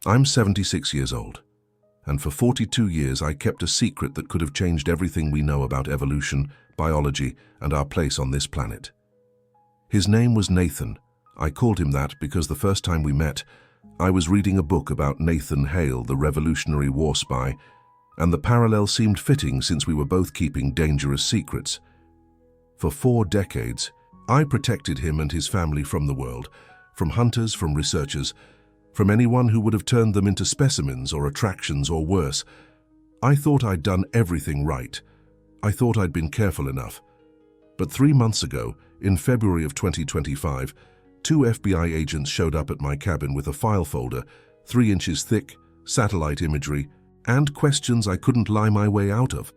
I'm 76 years old, and for 42 years I kept a secret that could have changed everything we know about evolution, biology, and our place on this planet. His name was Nathan. I called him that because the first time we met, I was reading a book about Nathan Hale, the Revolutionary War spy, and the parallel seemed fitting since we were both keeping dangerous secrets. For 4 decades, I protected him and his family from the world, from hunters, from researchers, from anyone who would have turned them into specimens or attractions or worse. I thought I'd done everything right. I thought I'd been careful enough. But 3 months ago, in February of 2025, 2 FBI agents showed up at my cabin with a file folder, 3 inches thick, satellite imagery, and questions I couldn't lie my way out of.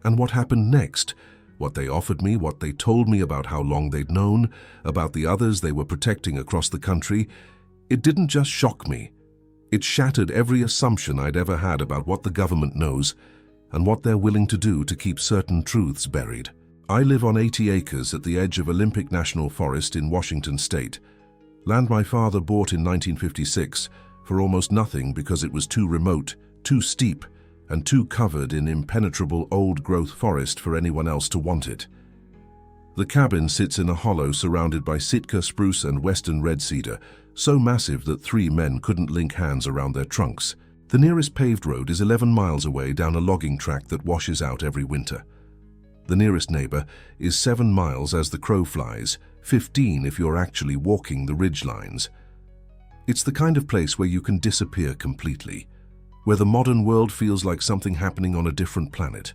And what happened next? What they offered me, what they told me about how long they'd known, about the others they were protecting across the country, it didn't just shock me. It shattered every assumption I'd ever had about what the government knows and what they're willing to do to keep certain truths buried. I live on 80 acres at the edge of Olympic National Forest in Washington State, land my father bought in 1956 for almost nothing because it was too remote, too steep, and too covered in impenetrable old-growth forest for anyone else to want it. The cabin sits in a hollow surrounded by Sitka spruce and western red cedar, so massive that 3 men couldn't link hands around their trunks. The nearest paved road is 11 miles away down a logging track that washes out every winter. The nearest neighbor is 7 miles as the crow flies, 15 if you're actually walking the ridge lines. It's the kind of place where you can disappear completely, where the modern world feels like something happening on a different planet.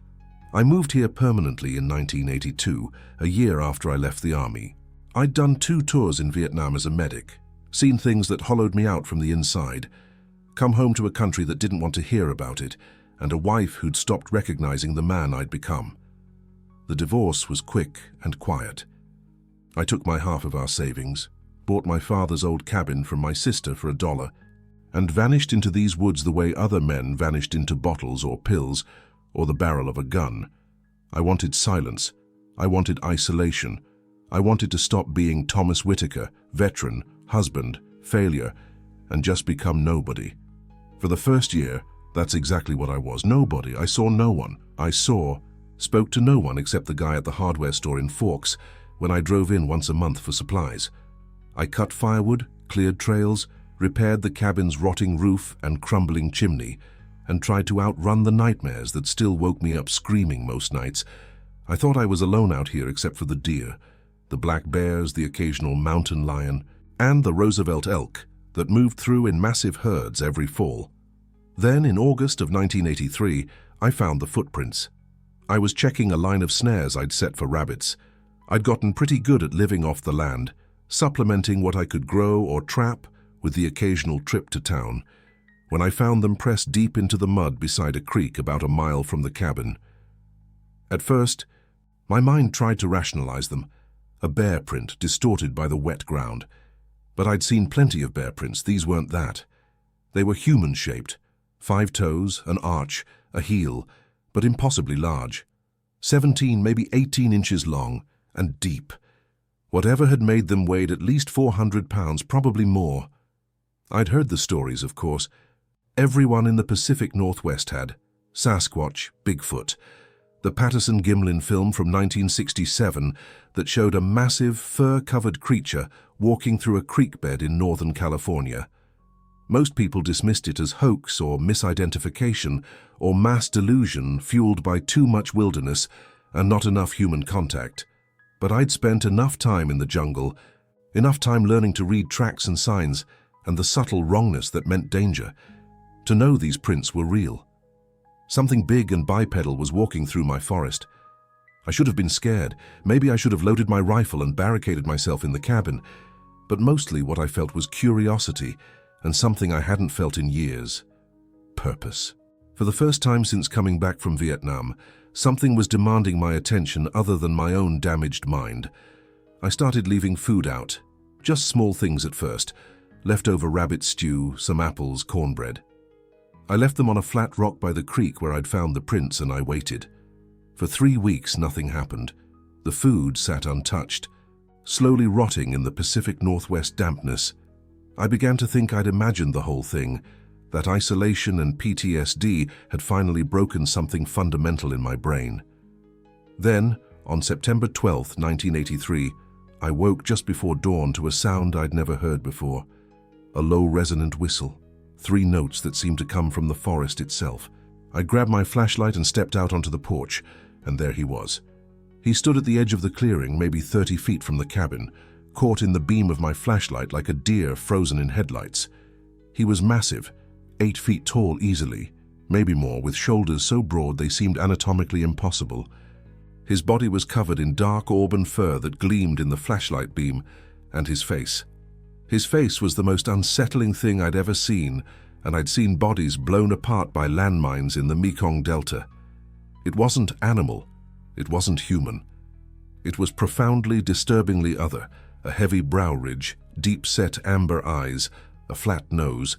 I moved here permanently in 1982, a year after I left the army. I'd done 2 tours in Vietnam as a medic, seen things that hollowed me out from the inside, come home to a country that didn't want to hear about it, and a wife who'd stopped recognizing the man I'd become. The divorce was quick and quiet. I took my half of our savings, bought my father's old cabin from my sister for $1, and vanished into these woods the way other men vanished into bottles or pills or the barrel of a gun. I wanted silence. I wanted isolation. I wanted to stop being Thomas Whitaker, veteran, husband, failure, and just become nobody. For the first year, that's exactly what I was. Nobody. I saw no one. Spoke to no one except the guy at the hardware store in Forks when I drove in once a month for supplies. I cut firewood, cleared trails, repaired the cabin's rotting roof and crumbling chimney, and tried to outrun the nightmares that still woke me up screaming most nights. I thought I was alone out here except for the deer, the black bears, the occasional mountain lion, and the Roosevelt elk that moved through in massive herds every fall. Then, in August of 1983, I found the footprints. I was checking a line of snares I'd set for rabbits. I'd gotten pretty good at living off the land, supplementing what I could grow or trap with the occasional trip to town, when I found them pressed deep into the mud beside a creek about a mile from the cabin. At first, my mind tried to rationalize them, a bear print distorted by the wet ground. But I'd seen plenty of bear prints. These weren't that. They were human-shaped, 5 toes, an arch, a heel, but impossibly large, 17, maybe 18 inches long, and deep. Whatever had made them weighed at least 400 pounds, probably more. I'd heard the stories, of course. Everyone in the Pacific Northwest had. Sasquatch, Bigfoot. The Patterson-Gimlin film from 1967 that showed a massive, fur-covered creature walking through a creek bed in Northern California. Most people dismissed it as hoax or misidentification or mass delusion fueled by too much wilderness and not enough human contact. But I'd spent enough time in the jungle, enough time learning to read tracks and signs and the subtle wrongness that meant danger, to know these prints were real. Something big and bipedal was walking through my forest. I should have been scared. Maybe I should have loaded my rifle and barricaded myself in the cabin. But mostly what I felt was curiosity and something I hadn't felt in years. Purpose. For the first time since coming back from Vietnam, something was demanding my attention other than my own damaged mind. I started leaving food out. Just small things at first. Leftover rabbit stew, some apples, cornbread. I left them on a flat rock by the creek where I'd found the prints, and I waited. For 3 weeks, nothing happened. The food sat untouched, slowly rotting in the Pacific Northwest dampness. I began to think I'd imagined the whole thing, That isolation and PTSD had finally broken something fundamental in my brain. Then, on September 12, 1983, I woke just before dawn to a sound I'd never heard before. A low resonant whistle, 3 notes that seemed to come from the forest itself. I grabbed my flashlight and stepped out onto the porch, and there he was. He stood at the edge of the clearing, maybe 30 feet from the cabin, caught in the beam of my flashlight like a deer frozen in headlights. He was massive, 8 feet tall easily, maybe more, with shoulders so broad they seemed anatomically impossible. His body was covered in dark auburn fur that gleamed in the flashlight beam, and his face. His face was the most unsettling thing I'd ever seen, and I'd seen bodies blown apart by landmines in the Mekong Delta. It wasn't animal. It wasn't human. It was profoundly, disturbingly other, a heavy brow ridge, deep-set amber eyes, a flat nose,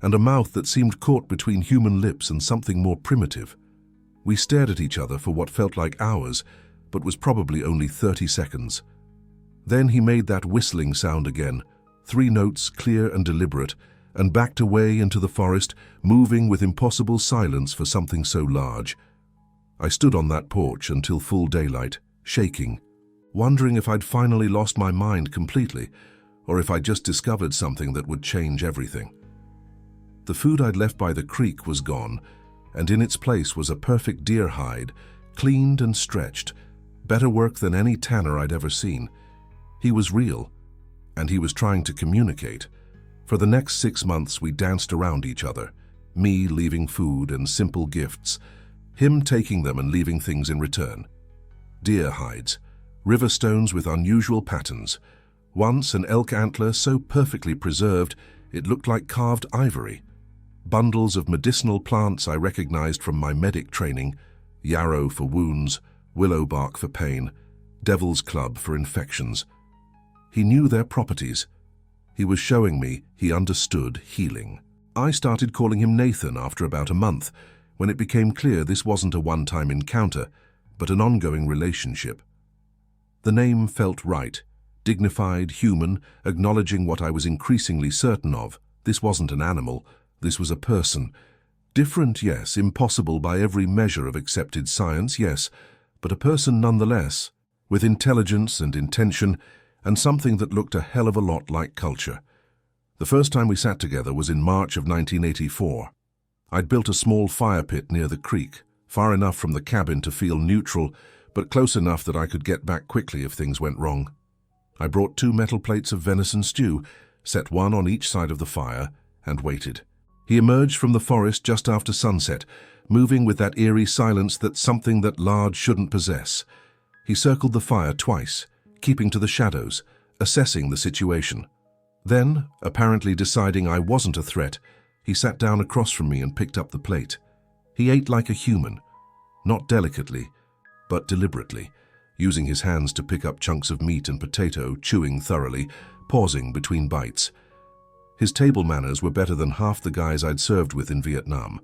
and a mouth that seemed caught between human lips and something more primitive. We stared at each other for what felt like hours, but was probably only 30 seconds. Then he made that whistling sound again, 3 notes, clear and deliberate, and backed away into the forest, moving with impossible silence for something so large. I stood on that porch until full daylight, shaking, wondering if I'd finally lost my mind completely, or if I'd just discovered something that would change everything. The food I'd left by the creek was gone, and in its place was a perfect deer hide, cleaned and stretched, better work than any tanner I'd ever seen. He was real, and he was trying to communicate. For the next 6 months we danced around each other, me leaving food and simple gifts, him taking them and leaving things in return. Deer hides, river stones with unusual patterns, once an elk antler so perfectly preserved it looked like carved ivory, bundles of medicinal plants I recognized from my medic training, yarrow for wounds, willow bark for pain, devil's club for infections. He knew their properties. He was showing me he understood healing. I started calling him Nathan after about a month, when it became clear this wasn't a one-time encounter, but an ongoing relationship. The name felt right, dignified, human, acknowledging what I was increasingly certain of. This wasn't an animal, this was a person. Different, yes, impossible by every measure of accepted science, yes, but a person nonetheless, with intelligence and intention, and something that looked a hell of a lot like culture. The first time we sat together was in March of 1984. I'd built a small fire pit near the creek, far enough from the cabin to feel neutral, but close enough that I could get back quickly if things went wrong. I brought 2 metal plates of venison stew, set one on each side of the fire, and waited. He emerged from the forest just after sunset, moving with that eerie silence that's something that large shouldn't possess. He circled the fire twice, keeping to the shadows, assessing the situation. Then, apparently deciding I wasn't a threat, he sat down across from me and picked up the plate. He ate like a human, not delicately, but deliberately, using his hands to pick up chunks of meat and potato, chewing thoroughly, pausing between bites. His table manners were better than half the guys I'd served with in Vietnam.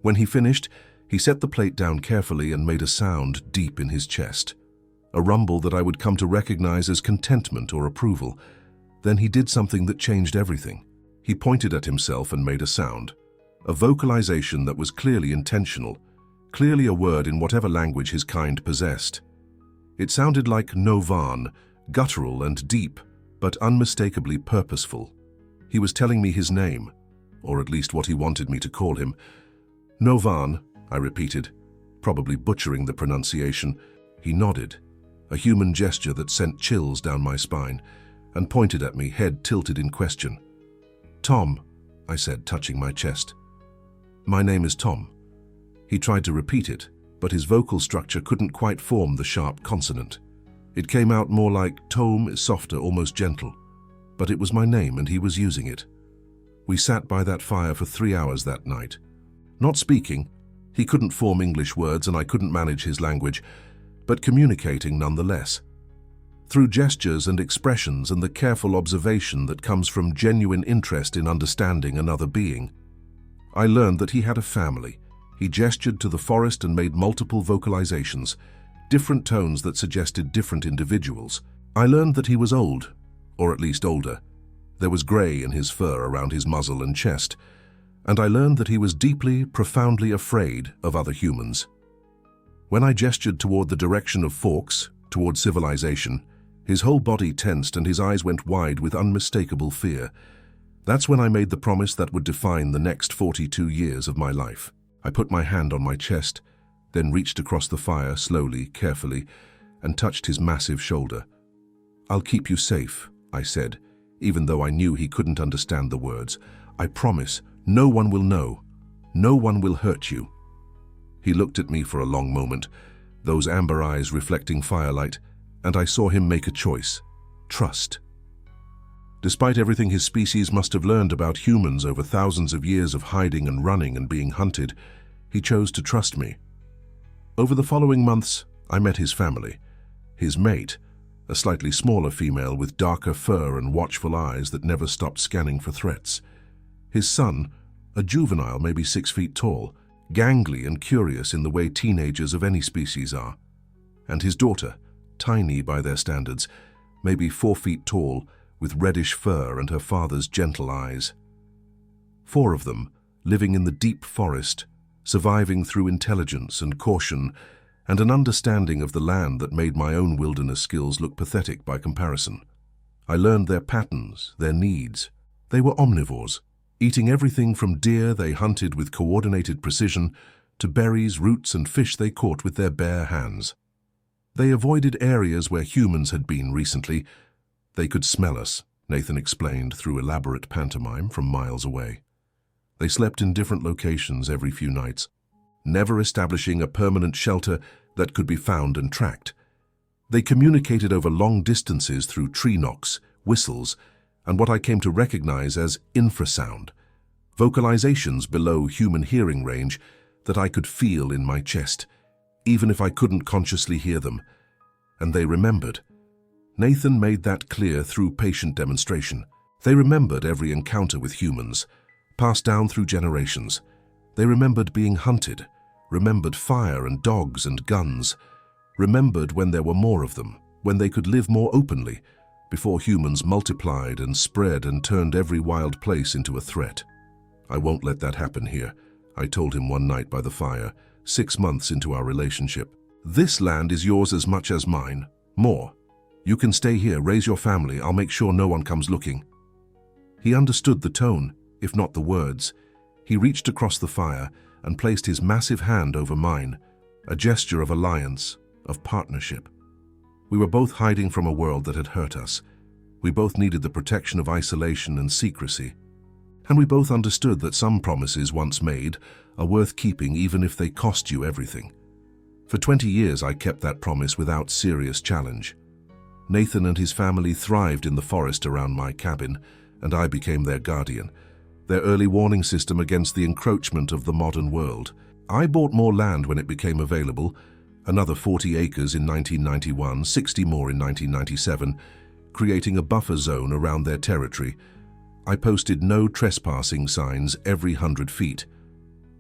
When he finished, he set the plate down carefully and made a sound deep in his chest, a rumble that I would come to recognize as contentment or approval. Then he did something that changed everything. He pointed at himself and made a sound, a vocalization that was clearly intentional, clearly a word in whatever language his kind possessed. It sounded like Novan, guttural and deep, but unmistakably purposeful. He was telling me his name, or at least what he wanted me to call him. Novan, I repeated, probably butchering the pronunciation. He nodded, a human gesture that sent chills down my spine, and pointed at me, head tilted in question. Tom, I said, touching my chest. My name is Tom. He tried to repeat it, but his vocal structure couldn't quite form the sharp consonant. It came out more like Tom, softer, almost gentle. But it was my name and he was using it. We sat by that fire for 3 hours that night. Not speaking, he couldn't form English words and I couldn't manage his language, but communicating nonetheless. Through gestures and expressions and the careful observation that comes from genuine interest in understanding another being. I learned that he had a family. He gestured to the forest and made multiple vocalizations, different tones that suggested different individuals. I learned that he was old, or at least older. There was grey in his fur around his muzzle and chest, and I learned that he was deeply, profoundly afraid of other humans. When I gestured toward the direction of forks, toward civilization, his whole body tensed and his eyes went wide with unmistakable fear. That's when I made the promise that would define the next 42 years of my life. I put my hand on my chest, then reached across the fire slowly, carefully, and touched his massive shoulder. "I'll keep you safe," I said, even though I knew he couldn't understand the words. "I promise, no one will know. No one will hurt you." He looked at me for a long moment, those amber eyes reflecting firelight, and I saw him make a choice: trust. Despite everything his species must have learned about humans over thousands of years of hiding and running and being hunted, he chose to trust me. Over the following months, I met his family. His mate, a slightly smaller female with darker fur and watchful eyes that never stopped scanning for threats. His son, a juvenile maybe 6 feet tall, gangly and curious in the way teenagers of any species are. And his daughter, tiny by their standards, maybe 4 feet tall, with reddish fur and her father's gentle eyes. 4 of them, living in the deep forest, surviving through intelligence and caution, and an understanding of the land that made my own wilderness skills look pathetic by comparison. I learned their patterns, their needs. They were omnivores, eating everything from deer they hunted with coordinated precision to berries, roots, and fish they caught with their bare hands. They avoided areas where humans had been recently. They could smell us, Nathan explained through elaborate pantomime from miles away. They slept in different locations every few nights, never establishing a permanent shelter that could be found and tracked. They communicated over long distances through tree knocks, whistles, and what I came to recognize as infrasound, vocalizations below human hearing range that I could feel in my chest, even if I couldn't consciously hear them. And they remembered. Nathan made that clear through patient demonstration. They remembered every encounter with humans, passed down through generations. They remembered being hunted, remembered fire and dogs and guns, remembered when there were more of them, when they could live more openly, before humans multiplied and spread and turned every wild place into a threat. "I won't let that happen here," I told him one night by the fire, 6 months into our relationship. "This land is yours as much as mine, more. You can stay here, raise your family, I'll make sure no one comes looking." He understood the tone, if not the words. He reached across the fire and placed his massive hand over mine, a gesture of alliance, of partnership. We were both hiding from a world that had hurt us. We both needed the protection of isolation and secrecy. And we both understood that some promises once made are worth keeping even if they cost you everything. For 20 years I kept that promise without serious challenge. Nathan and his family thrived in the forest around my cabin, and I became their guardian, their early warning system against the encroachment of the modern world. I bought more land when it became available, another 40 acres in 1991, 60 more in 1997, creating a buffer zone around their territory. I posted no trespassing signs every 100 feet.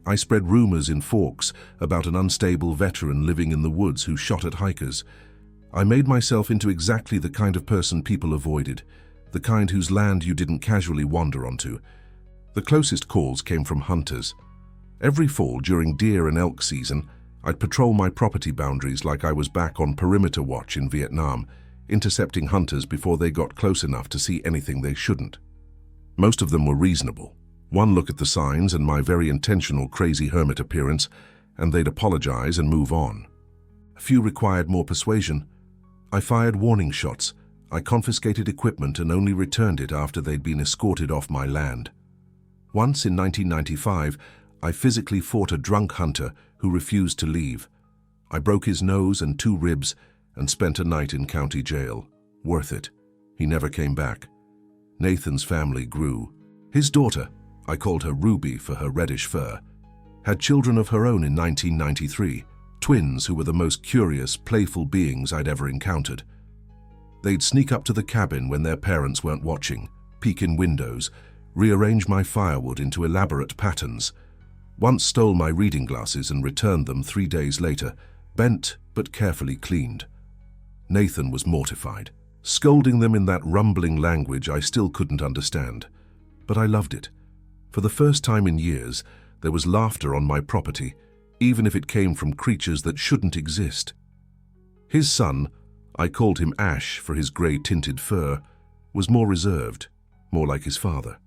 I spread rumors in Forks about an unstable veteran living in the woods who shot at hikers. I made myself into exactly the kind of person people avoided, the kind whose land you didn't casually wander onto. The closest calls came from hunters. Every fall during deer and elk season, I'd patrol my property boundaries like I was back on perimeter watch in Vietnam, intercepting hunters before they got close enough to see anything they shouldn't. Most of them were reasonable. One look at the signs and my very intentional crazy hermit appearance, and they'd apologize and move on. A few required more persuasion. I fired warning shots. I confiscated equipment and only returned it after they'd been escorted off my land. Once in 1995, I physically fought a drunk hunter who refused to leave. I broke his nose and 2 ribs and spent a night in county jail. Worth it. He never came back. Nathan's family grew. His daughter, I called her Ruby for her reddish fur, had children of her own in 1993, twins who were the most curious, playful beings I'd ever encountered. They'd sneak up to the cabin when their parents weren't watching, peek in windows, rearrange my firewood into elaborate patterns. Once stole my reading glasses and returned them 3 days later, bent but carefully cleaned. Nathan was mortified, scolding them in that rumbling language I still couldn't understand. But I loved it. For the first time in years, there was laughter on my property, even if it came from creatures that shouldn't exist. His son, I called him Ash for his grey-tinted fur, was more reserved, more like his father.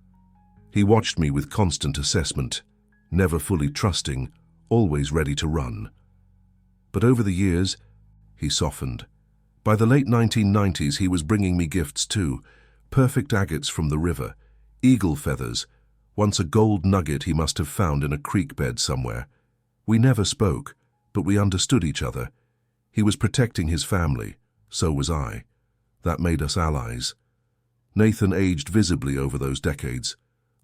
He watched me with constant assessment, never fully trusting, always ready to run. But over the years, he softened. By the late 1990s, he was bringing me gifts too, perfect agates from the river, eagle feathers, once a gold nugget he must have found in a creek bed somewhere. We never spoke, but we understood each other. He was protecting his family, so was I. That made us allies. Nathan aged visibly over those decades.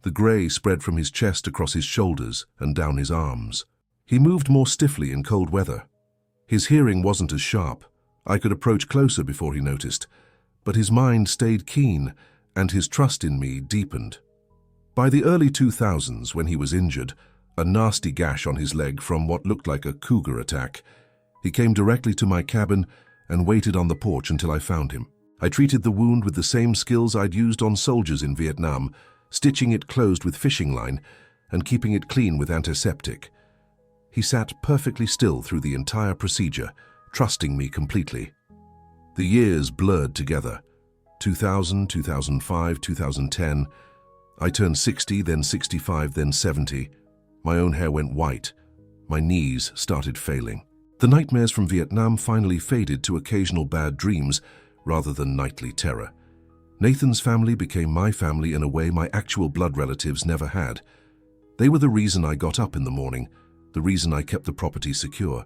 The grey spread from his chest across his shoulders and down his arms. He moved more stiffly in cold weather. His hearing wasn't as sharp. I could approach closer before he noticed, but his mind stayed keen and his trust in me deepened. By the early 2000s, when he was injured, a nasty gash on his leg from what looked like a cougar attack, he came directly to my cabin and waited on the porch until I found him. I treated the wound with the same skills I'd used on soldiers in Vietnam, stitching it closed with fishing line and keeping it clean with antiseptic. He sat perfectly still through the entire procedure, trusting me completely. The years blurred together. 2000, 2005, 2010. I turned 60, then 65, then 70. My own hair went white. My knees started failing. The nightmares from Vietnam finally faded to occasional bad dreams rather than nightly terror. Nathan's family became my family in a way my actual blood relatives never had. They were the reason I got up in the morning, the reason I kept the property secure,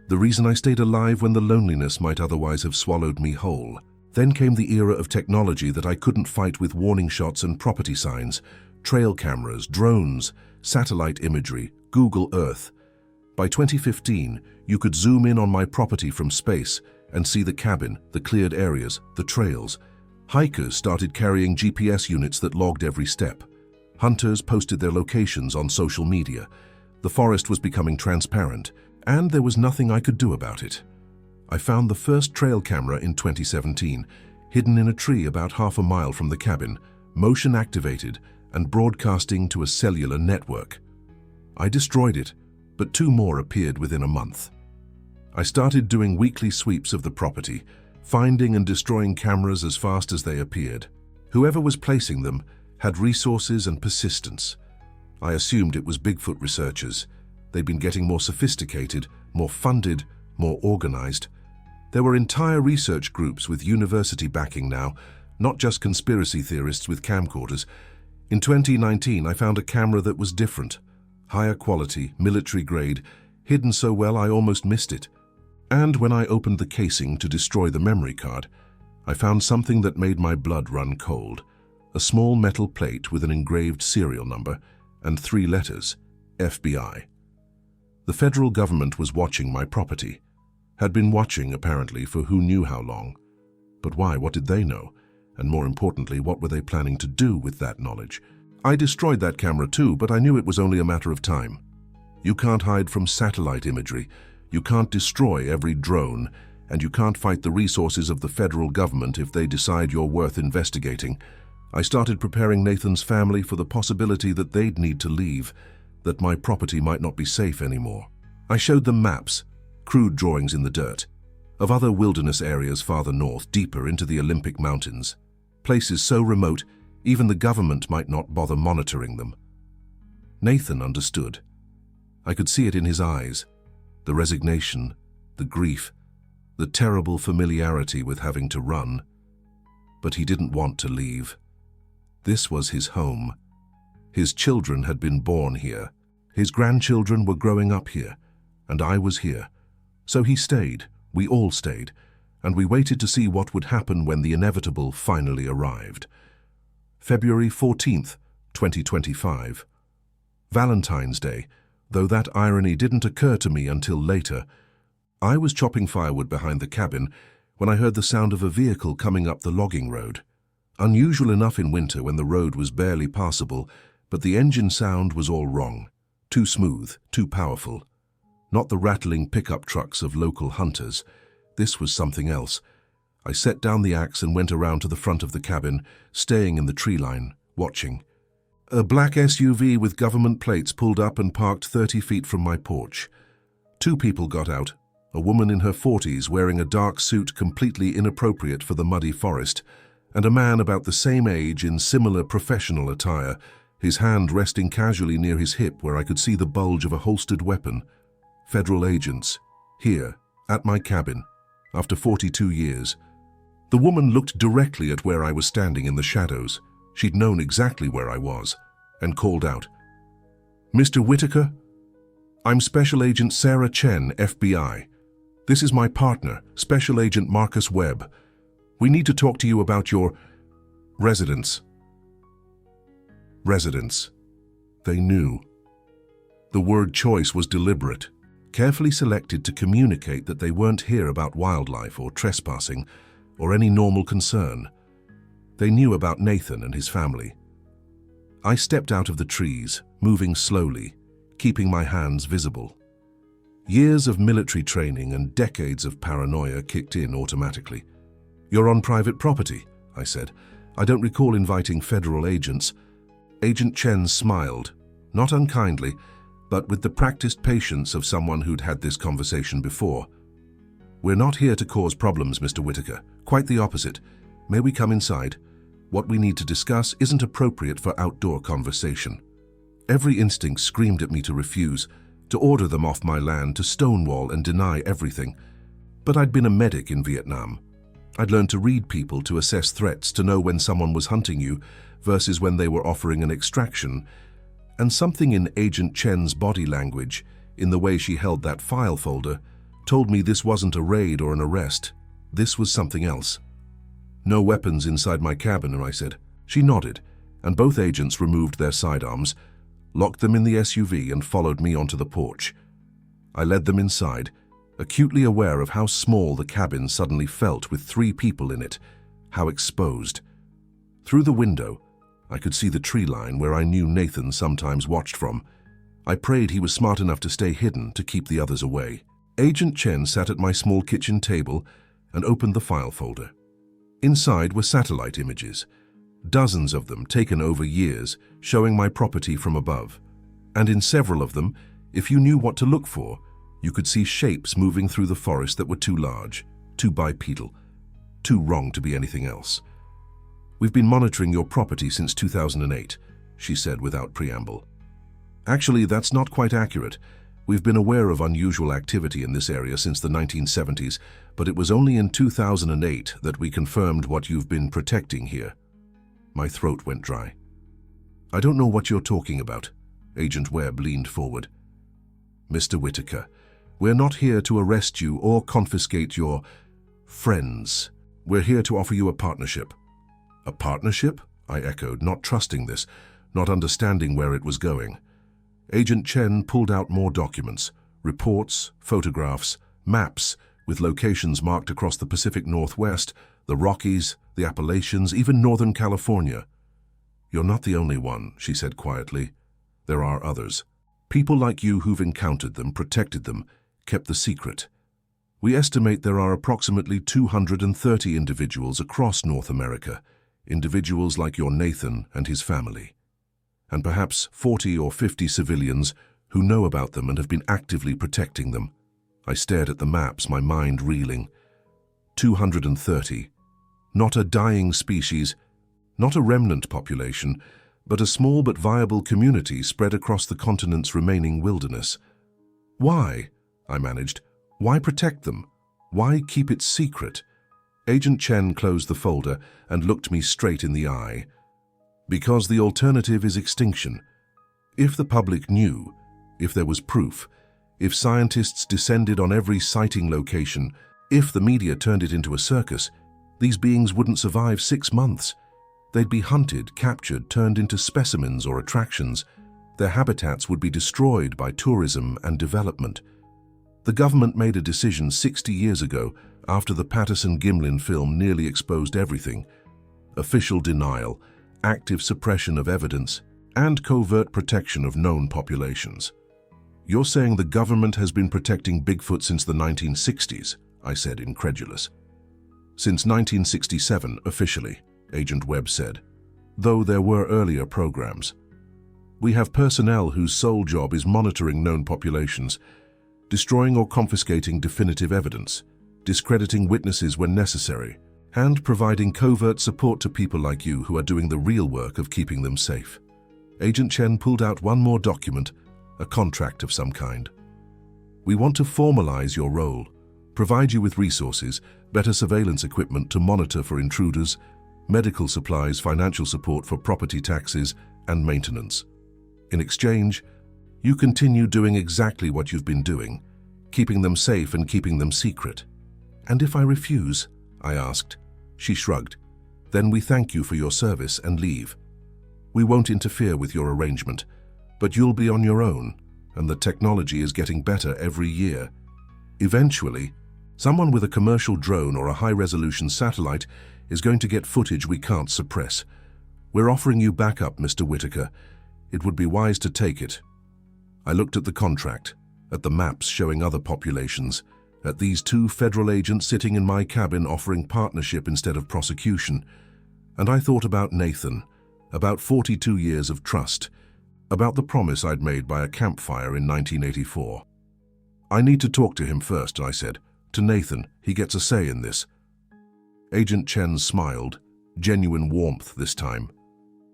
the reason I stayed alive when the loneliness might otherwise have swallowed me whole. Then came the era of technology that I couldn't fight with warning shots and property signs, trail cameras, drones, satellite imagery, Google Earth. By 2015, you could zoom in on my property from space and see the cabin, the cleared areas, the trails. Hikers started carrying GPS units that logged every step. Hunters posted their locations on social media. The forest was becoming transparent, and there was nothing I could do about it. I found the first trail camera in 2017, hidden in a tree about half a mile from the cabin, motion activated and broadcasting to a cellular network. I destroyed it, but 2 more appeared within a month. I started doing weekly sweeps of the property, finding and destroying cameras as fast as they appeared. Whoever was placing them had resources and persistence. I assumed it was Bigfoot researchers. They'd been getting more sophisticated, more funded, more organized. There were entire research groups with university backing now, not just conspiracy theorists with camcorders. In 2019, I found a camera that was different. Higher quality, military grade, hidden so well I almost missed it. And when I opened the casing to destroy the memory card, I found something that made my blood run cold. A small metal plate with an engraved serial number and 3 letters, FBI. The federal government was watching my property. Had been watching, apparently, for who knew how long. But why? What did they know? And more importantly, what were they planning to do with that knowledge? I destroyed that camera too, but I knew it was only a matter of time. You can't hide from satellite imagery. You can't destroy every drone, and you can't fight the resources of the federal government if they decide you're worth investigating. I started preparing Nathan's family for the possibility that they'd need to leave, that my property might not be safe anymore. I showed them maps, crude drawings in the dirt, of other wilderness areas farther north, deeper into the Olympic Mountains, places so remote even the government might not bother monitoring them. Nathan understood. I could see it in his eyes, the resignation, the grief, the terrible familiarity with having to run. But he didn't want to leave. This was his home. His children had been born here. His grandchildren were growing up here, and I was here. So he stayed, we all stayed, and we waited to see what would happen when the inevitable finally arrived. February 14th, 2025. Valentine's Day, though that irony didn't occur to me until later. I was chopping firewood behind the cabin when I heard the sound of a vehicle coming up the logging road. Unusual enough in winter when the road was barely passable, but the engine sound was all wrong. Too smooth, too powerful. Not the rattling pickup trucks of local hunters. This was something else. I set down the axe and went around to the front of the cabin, staying in the tree line, watching. A black SUV with government plates pulled up and parked 30 feet from my porch. Two people got out, a woman in her 40s wearing a dark suit completely inappropriate for the muddy forest, and a man about the same age in similar professional attire, his hand resting casually near his hip where I could see the bulge of a holstered weapon. Federal agents, here, at my cabin, after 42 years. The woman looked directly at where I was standing in the shadows. She'd known exactly where I was, and called out, "Mr. Whitaker? I'm Special Agent Sarah Chen, FBI. This is my partner, Special Agent Marcus Webb. We need to talk to you about your residence." Residence. They knew. The word choice was deliberate, carefully selected to communicate that they weren't here about wildlife or trespassing or any normal concern. They knew about Nathan and his family. I stepped out of the trees, moving slowly, keeping my hands visible. Years of military training and decades of paranoia kicked in automatically. "You're on private property," I said. "I don't recall inviting federal agents." Agent Chen smiled, not unkindly, but with the practiced patience of someone who'd had this conversation before. "We're not here to cause problems, Mr. Whitaker. Quite the opposite. May we come inside? What we need to discuss isn't appropriate for outdoor conversation." Every instinct screamed at me to refuse, to order them off my land, to stonewall and deny everything. But I'd been a medic in Vietnam. I'd learned to read people, to assess threats, to know when someone was hunting you versus when they were offering an extraction. And something in Agent Chen's body language, in the way she held that file folder, told me this wasn't a raid or an arrest. This was something else. "No weapons inside my cabin," I said. She nodded, and both agents removed their sidearms, locked them in the SUV, and followed me onto the porch. I led them inside, acutely aware of how small the cabin suddenly felt with 3 people in it, how exposed. Through the window, I could see the tree line where I knew Nathan sometimes watched from. I prayed he was smart enough to stay hidden to keep the others away. Agent Chen sat at my small kitchen table and opened the file folder. Inside were satellite images, dozens of them taken over years, showing my property from above. And in several of them, if you knew what to look for, you could see shapes moving through the forest that were too large, too bipedal, too wrong to be anything else. "We've been monitoring your property since 2008, she said without preamble. "Actually, that's not quite accurate. We've been aware of unusual activity in this area since the 1970s, but it was only in 2008 that we confirmed what you've been protecting here." My throat went dry. "I don't know what you're talking about." Agent Webb leaned forward. "Mr. Whitaker, we're not here to arrest you or confiscate your friends. We're here to offer you a partnership." "A partnership?" I echoed, not trusting this, not understanding where it was going. Agent Chen pulled out more documents, reports, photographs, maps with locations marked across the Pacific Northwest, the Rockies, the Appalachians, even Northern California. "You're not the only one," she said quietly. "There are others. People like you who've encountered them, protected them, kept the secret. We estimate there are approximately 230 individuals across North America, individuals like your Nathan and his family, and perhaps 40 or 50 civilians who know about them and have been actively protecting them." I stared at the maps, my mind reeling. 230. Not a dying species, not a remnant population, but a small but viable community spread across the continent's remaining wilderness. "Why?" I managed. "Why protect them? Why keep it secret?" Agent Chen closed the folder and looked me straight in the eye. "Because the alternative is extinction. If the public knew, if there was proof, if scientists descended on every sighting location, if the media turned it into a circus, these beings wouldn't survive 6 months. They'd be hunted, captured, turned into specimens or attractions. Their habitats would be destroyed by tourism and development. The government made a decision 60 years ago after the Patterson-Gimlin film nearly exposed everything. Official denial, active suppression of evidence, and covert protection of known populations. "You're saying the government has been protecting Bigfoot since the 1960s, I said, incredulous. "Since 1967, officially," Agent Webb said, "though there were earlier programs. We have personnel whose sole job is monitoring known populations, destroying or confiscating definitive evidence, discrediting witnesses when necessary, and providing covert support to people like you who are doing the real work of keeping them safe. Agent Chen pulled out one more document, a contract of some kind. We want to formalize your role, provide you with resources, better surveillance equipment to monitor for intruders, medical supplies, financial support for property taxes, and maintenance. In exchange, you continue doing exactly what you've been doing, keeping them safe and keeping them secret. And if I refuse? I asked. She shrugged. Then we thank you for your service and leave. We won't interfere with your arrangement, but you'll be on your own, and the technology is getting better every year. Eventually, someone with a commercial drone or a high-resolution satellite is going to get footage we can't suppress. We're offering you backup, Mr. Whitaker. It would be wise to take it. I looked at the contract, at the maps showing other populations, at these two federal agents sitting in my cabin offering partnership instead of prosecution, and I thought about Nathan, about 42 years of trust, about the promise I'd made by a campfire in 1984. I need to talk to him first, I said. To Nathan, he gets a say in this. Agent Chen smiled, genuine warmth this time.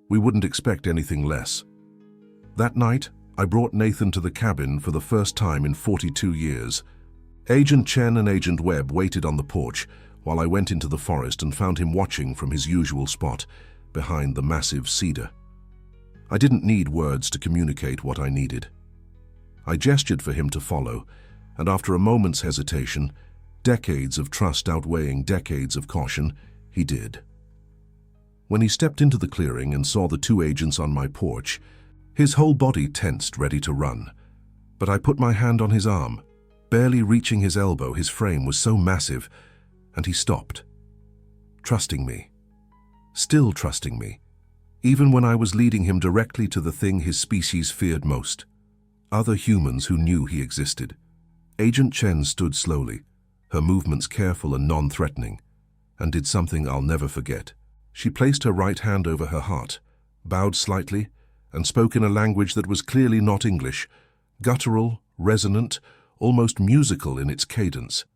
We wouldn't expect anything less. That night, I brought Nathan to the cabin for the first time in 42 years. Agent Chen and Agent Webb waited on the porch while I went into the forest and found him watching from his usual spot, behind the massive cedar. I didn't need words to communicate what I needed. I gestured for him to follow, and after a moment's hesitation, decades of trust outweighing decades of caution, he did. When he stepped into the clearing and saw the two agents on my porch, his whole body tensed, ready to run. But I put my hand on his arm. Barely reaching his elbow, his frame was so massive, and he stopped. Trusting me. Still trusting me, even when I was leading him directly to the thing his species feared most. Other humans who knew he existed. Agent Chen stood slowly, her movements careful and non-threatening, and did something I'll never forget. She placed her right hand over her heart, bowed slightly, and spoke in a language that was clearly not English, guttural, resonant, almost musical in its cadence.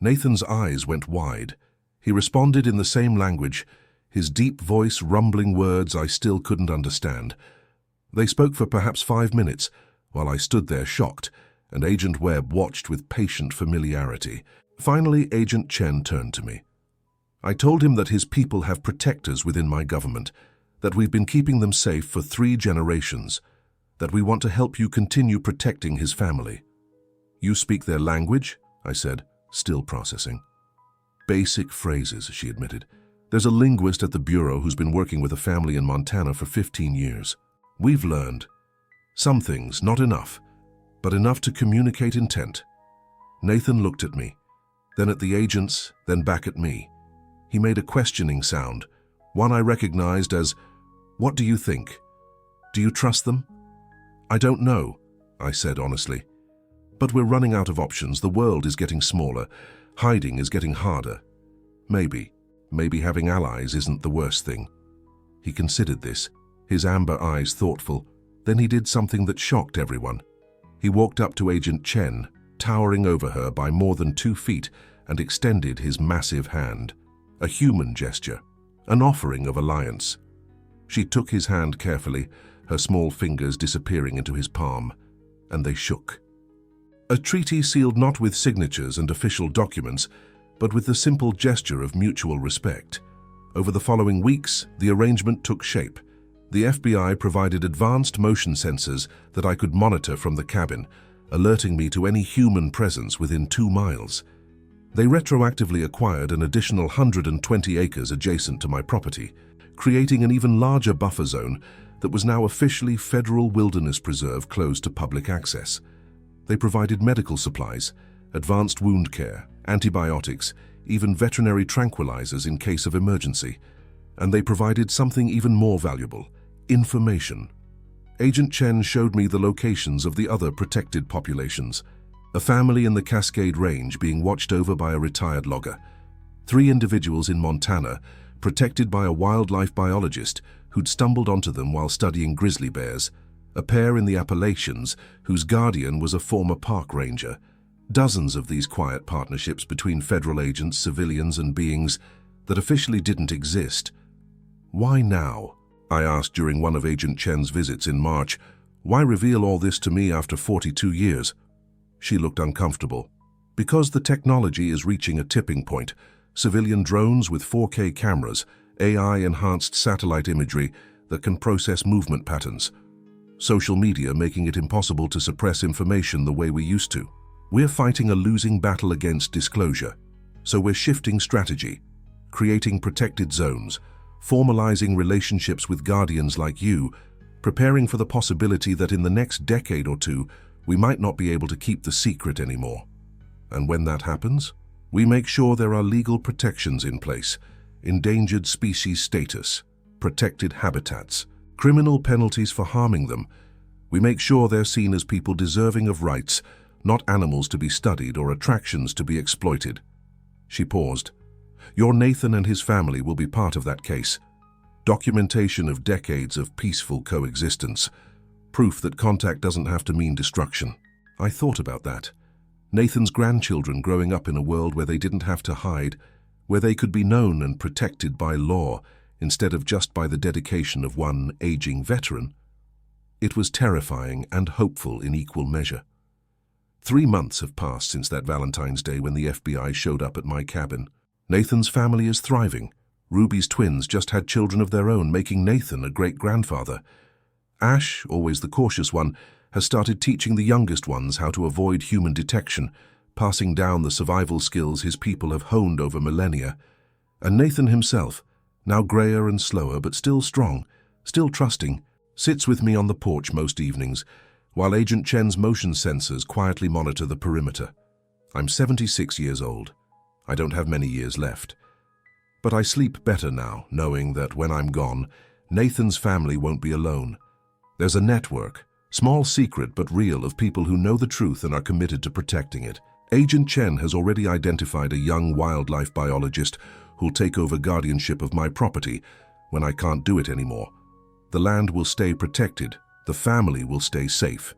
Nathan's eyes went wide. He responded in the same language, his deep voice rumbling words I still couldn't understand. They spoke for perhaps 5 minutes, while I stood there shocked, and Agent Webb watched with patient familiarity. Finally, Agent Chen turned to me. I told him that his people have protectors within my government, that we've been keeping them safe for 3 generations, that we want to help you continue protecting his family. You speak their language? I said, still processing. Basic phrases, she admitted. There's a linguist at the Bureau who's been working with a family in Montana for 15 years. We've learned some things, not enough, but enough to communicate intent. Nathan looked at me, then at the agents, then back at me. He made a questioning sound, one I recognized as, "What do you think? Do you trust them?" "I don't know," I said honestly. "But we're running out of options. The world is getting smaller. Hiding is getting harder. Maybe having allies isn't the worst thing." He considered this, his amber eyes thoughtful. Then he did something that shocked everyone. He walked up to Agent Chen, towering over her by more than 2 feet, and extended his massive hand. A human gesture, an offering of alliance. She took his hand carefully, her small fingers disappearing into his palm, and they shook. A treaty sealed not with signatures and official documents, but with the simple gesture of mutual respect. Over the following weeks, the arrangement took shape. The FBI provided advanced motion sensors that I could monitor from the cabin, alerting me to any human presence within 2 miles. They retroactively acquired an additional 120 acres adjacent to my property, creating an even larger buffer zone that was now officially Federal Wilderness Preserve closed to public access. They provided medical supplies, advanced wound care, antibiotics, even veterinary tranquilizers in case of emergency. And they provided something even more valuable: information. Agent Chen showed me the locations of the other protected populations. A family in the Cascade Range being watched over by a retired logger. 3 individuals in Montana, protected by a wildlife biologist who'd stumbled onto them while studying grizzly bears, a pair in the Appalachians whose guardian was a former park ranger. Dozens of these quiet partnerships between federal agents, civilians, and beings that officially didn't exist. Why now? I asked during one of Agent Chen's visits in March. Why reveal all this to me after 42 years? She looked uncomfortable. Because the technology is reaching a tipping point. Civilian drones with 4K cameras, AI-enhanced satellite imagery that can process movement patterns. Social media making it impossible to suppress information the way we used to. We're fighting a losing battle against disclosure. So we're shifting strategy, creating protected zones, formalizing relationships with guardians like you, preparing for the possibility that in the next decade or two, we might not be able to keep the secret anymore. And when that happens, we make sure there are legal protections in place, endangered species status, protected habitats, criminal penalties for harming them. We make sure they're seen as people deserving of rights, not animals to be studied or attractions to be exploited. She paused. Your Nathan and his family will be part of that case. Documentation of decades of peaceful coexistence. Proof that contact doesn't have to mean destruction. I thought about that. Nathan's grandchildren growing up in a world where they didn't have to hide, where they could be known and protected by law instead of just by the dedication of one aging veteran. It was terrifying and hopeful in equal measure. 3 months have passed since that Valentine's Day when the FBI showed up at my cabin. Nathan's family is thriving. Ruby's twins just had children of their own, making Nathan a great-grandfather. Ash, always the cautious one, has started teaching the youngest ones how to avoid human detection, passing down the survival skills his people have honed over millennia. And Nathan himself, now grayer and slower but still strong, still trusting, sits with me on the porch most evenings, while Agent Chen's motion sensors quietly monitor the perimeter. I'm 76 years old. I don't have many years left. But I sleep better now, knowing that when I'm gone, Nathan's family won't be alone. There's a network, small secret but real, of people who know the truth and are committed to protecting it. Agent Chen has already identified a young wildlife biologist who'll take over guardianship of my property when I can't do it anymore. The land will stay protected. The family will stay safe.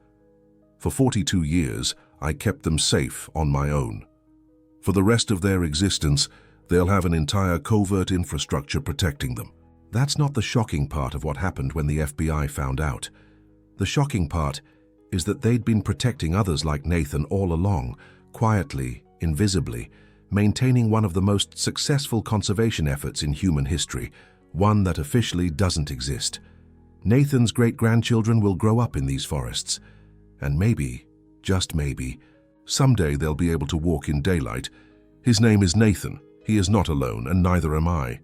For 42 years, I kept them safe on my own. For the rest of their existence, they'll have an entire covert infrastructure protecting them. That's not the shocking part of what happened when the FBI found out. The shocking part is that they'd been protecting others like Nathan all along, quietly, invisibly, maintaining one of the most successful conservation efforts in human history, one that officially doesn't exist. Nathan's great-grandchildren will grow up in these forests, and maybe, just maybe, someday they'll be able to walk in daylight. His name is Nathan. He is not alone, and neither am I.